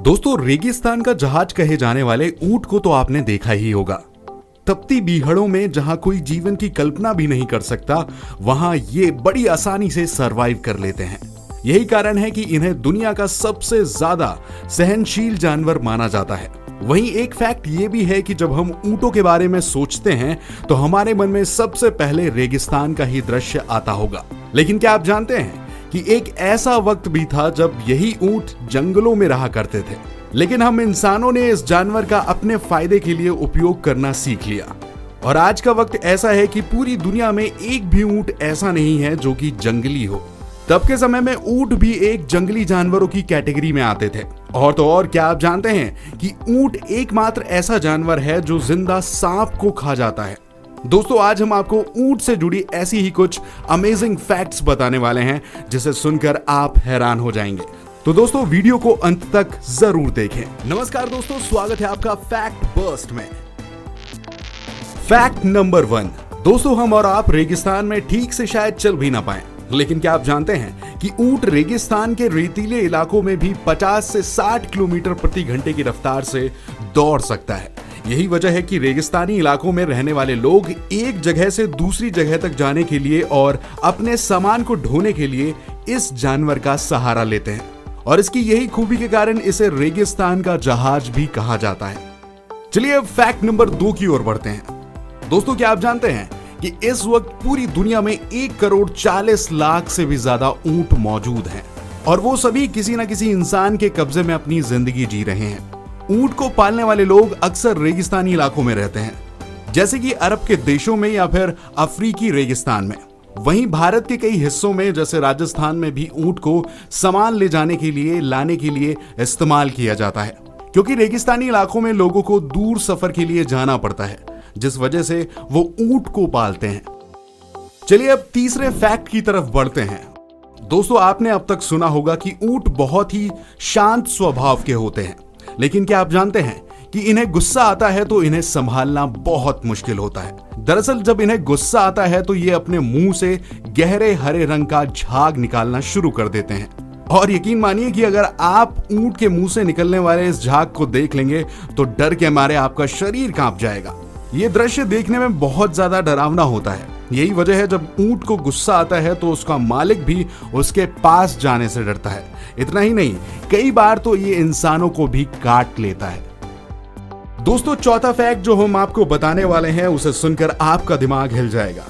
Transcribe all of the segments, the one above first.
दोस्तों, रेगिस्तान का जहाज कहे जाने वाले ऊंट को तो आपने देखा ही होगा। तपती बीहड़ों में जहां कोई जीवन की कल्पना भी नहीं कर सकता, वहां ये बड़ी आसानी से सरवाइव कर लेते हैं। यही कारण है कि इन्हें दुनिया का सबसे ज्यादा सहनशील जानवर माना जाता है। वहीं एक फैक्ट ये भी है कि जब हम ऊंटों के बारे में सोचते हैं तो हमारे मन में सबसे पहले रेगिस्तान का ही दृश्य आता होगा। लेकिन क्या आप जानते हैं कि एक ऐसा वक्त भी था जब यही ऊंट जंगलों में रहा करते थे, लेकिन हम इंसानों ने इस जानवर का अपने फायदे के लिए उपयोग करना सीख लिया। और आज का वक्त ऐसा है कि पूरी दुनिया में एक भी ऊंट ऐसा नहीं है जो कि जंगली हो। तब के समय में ऊंट भी एक जंगली जानवरों की कैटेगरी में आते थे। और तो और, क्या आप जानते हैं कि ऊंट एकमात्र ऐसा जानवर है जो जिंदा सांप को खा जाता है। दोस्तों, आज हम आपको ऊंट से जुड़ी ऐसी ही कुछ अमेजिंग फैक्ट्स बताने वाले हैं जिसे सुनकर आप हैरान हो जाएंगे। तो दोस्तों, वीडियो को अंत तक जरूर देखें। नमस्कार दोस्तों, स्वागत है आपका फैक्ट बर्स्ट में। Fact number 1। दोस्तों, हम और आप रेगिस्तान में ठीक से शायद चल भी ना पाए, लेकिन क्या आप जानते हैं कि ऊंट रेगिस्तान के रेतीले इलाकों में भी 50 से 60 किलोमीटर प्रति घंटे की रफ्तार से दौड़ सकता है। यही वजह है कि रेगिस्तानी इलाकों में रहने वाले लोग एक जगह से दूसरी जगह तक जाने के लिए और अपने सामान को ढोने के लिए इस जानवर का सहारा लेते हैं। और इसकी यही खूबी के कारण इसे रेगिस्तान का जहाज भी कहा जाता है। चलिए अब फैक्ट नंबर 2 की ओर बढ़ते हैं। दोस्तों, क्या आप जानते हैं कि इस वक्त पूरी दुनिया में 1 करोड़ 40 लाख से भी ज्यादा ऊंट मौजूद हैं और वो सभी किसी न किसी इंसान के कब्जे में अपनी जिंदगी जी रहे हैं। ऊंट को पालने वाले लोग अक्सर रेगिस्तानी इलाकों में रहते हैं, जैसे कि अरब के देशों में या फिर अफ्रीकी रेगिस्तान में। वहीं भारत के कई हिस्सों में जैसे राजस्थान में भी ऊंट को सामान ले जाने के लिए लाने के लिए इस्तेमाल किया जाता है, क्योंकि रेगिस्तानी इलाकों में लोगों को दूर सफर के लिए जाना पड़ता है, जिस वजह से वो ऊंट को पालते हैं। चलिए अब तीसरे फैक्ट की तरफ बढ़ते हैं। दोस्तों, आपने अब तक सुना होगा कि ऊंट बहुत ही शांत स्वभाव के होते हैं, लेकिन क्या आप जानते हैं कि इन्हें गुस्सा आता है तो इन्हें संभालना बहुत मुश्किल होता है। दरअसल जब इन्हें गुस्सा आता है तो ये अपने मुंह से गहरे हरे रंग का झाग निकालना शुरू कर देते हैं। और यकीन मानिए कि अगर आप ऊंट के मुंह से निकलने वाले इस झाग को देख लेंगे तो डर के मारे आपका शरीर कांप जाएगा। ये दृश्य देखने में बहुत ज्यादा डरावना होता है। यही वजह है जब ऊंट को गुस्सा आता है तो उसका मालिक भी उसके पास जाने से डरता है। इतना ही नहीं, कई बार तो ये इंसानों को भी काट लेता है। दोस्तों, चौथा फैक्ट जो हम आपको बताने वाले हैं उसे सुनकर आपका दिमाग हिल जाएगा।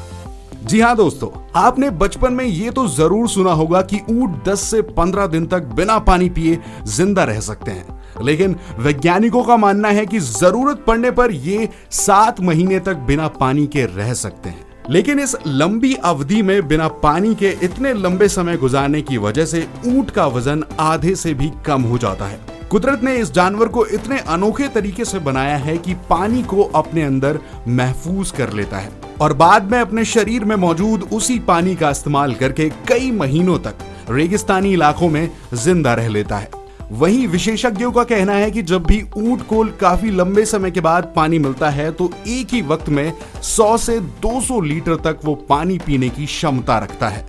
जी हां दोस्तों, आपने बचपन में ये तो जरूर सुना होगा कि ऊंट 10 से 15 दिन तक बिना पानी पिए जिंदा रह सकते हैं, लेकिन वैज्ञानिकों का मानना है कि जरूरत पड़ने पर ये 7 महीने तक बिना पानी के रह सकते हैं। लेकिन इस लंबी अवधि में बिना पानी के इतने लंबे समय गुजारने की वजह से ऊंट का वजन आधे से भी कम हो जाता है। कुदरत ने इस जानवर को इतने अनोखे तरीके से बनाया है कि पानी को अपने अंदर महफूज कर लेता है और बाद में अपने शरीर में मौजूद उसी पानी का इस्तेमाल करके कई महीनों तक रेगिस्तानी इलाकों में जिंदा रह लेता है। वहीं विशेषज्ञों का कहना है कि जब भी ऊंट को काफी लंबे समय के बाद पानी मिलता है तो एक ही वक्त में 100 से 200 लीटर तक वो पानी पीने की क्षमता रखता है।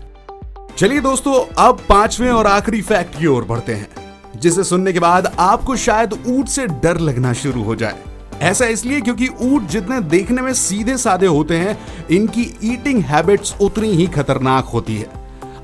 चलिए दोस्तों, अब 5वें और आखिरी फैक्ट की ओर बढ़ते हैं, जिसे सुनने के बाद आपको शायद ऊंट से डर लगना शुरू हो जाए। ऐसा इसलिए क्योंकि ऊंट जितने देखने में सीधे साधे होते हैं, इनकी ईटिंग हैबिट्स उतनी ही खतरनाक होती है।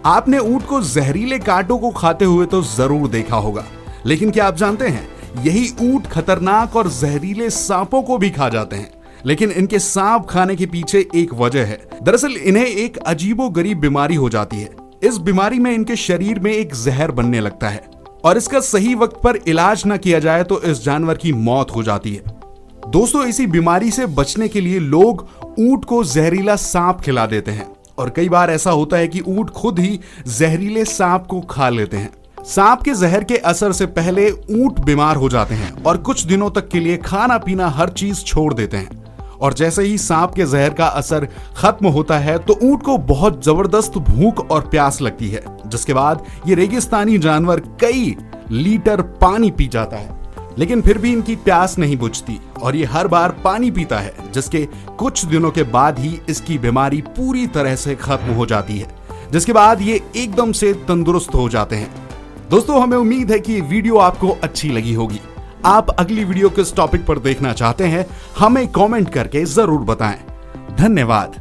आपने ऊंट को जहरीले कांटों को खाते हुए तो जरूर देखा होगा, लेकिन क्या आप जानते हैं यही ऊंट खतरनाक और जहरीले सांपों को भी खा जाते हैं। लेकिन इनके सांप खाने के पीछे एक वजह है। दरअसल इन्हें एक अजीबोगरीब बीमारी हो जाती है। इस बीमारी में इनके शरीर में एक जहर बनने लगता है और इसका सही वक्त पर इलाज न किया जाए तो इस जानवर की मौत हो जाती है। दोस्तों, इसी बीमारी से बचने के लिए लोग ऊंट को जहरीला सांप खिला देते हैं और कई बार ऐसा होता है कि ऊंट खुद ही जहरीले सांप को खा लेते हैं। सांप के जहर के असर से पहले ऊंट बीमार हो जाते हैं और कुछ दिनों तक के लिए खाना पीना हर चीज छोड़ देते हैं। और जैसे ही सांप के जहर का असर खत्म होता है तो ऊंट को बहुत जबरदस्त भूख और प्यास लगती है, जिसके बाद ये रेगिस्तानी जानवर कई लीटर पानी पी जाता है। लेकिन फिर भी इनकी प्यास नहीं बुझती और ये हर बार पानी पीता है, जिसके कुछ दिनों के बाद ही इसकी बीमारी पूरी तरह से खत्म हो जाती है, जिसके बाद ये एकदम से तंदुरुस्त हो जाते हैं। दोस्तों हमें उम्मीद है कि ये वीडियो आपको अच्छी लगी होगी। आप अगली वीडियो किस टॉपिक पर देखना चाहते हैं हमें कमेंट करके जरूर बताएं। धन्यवाद।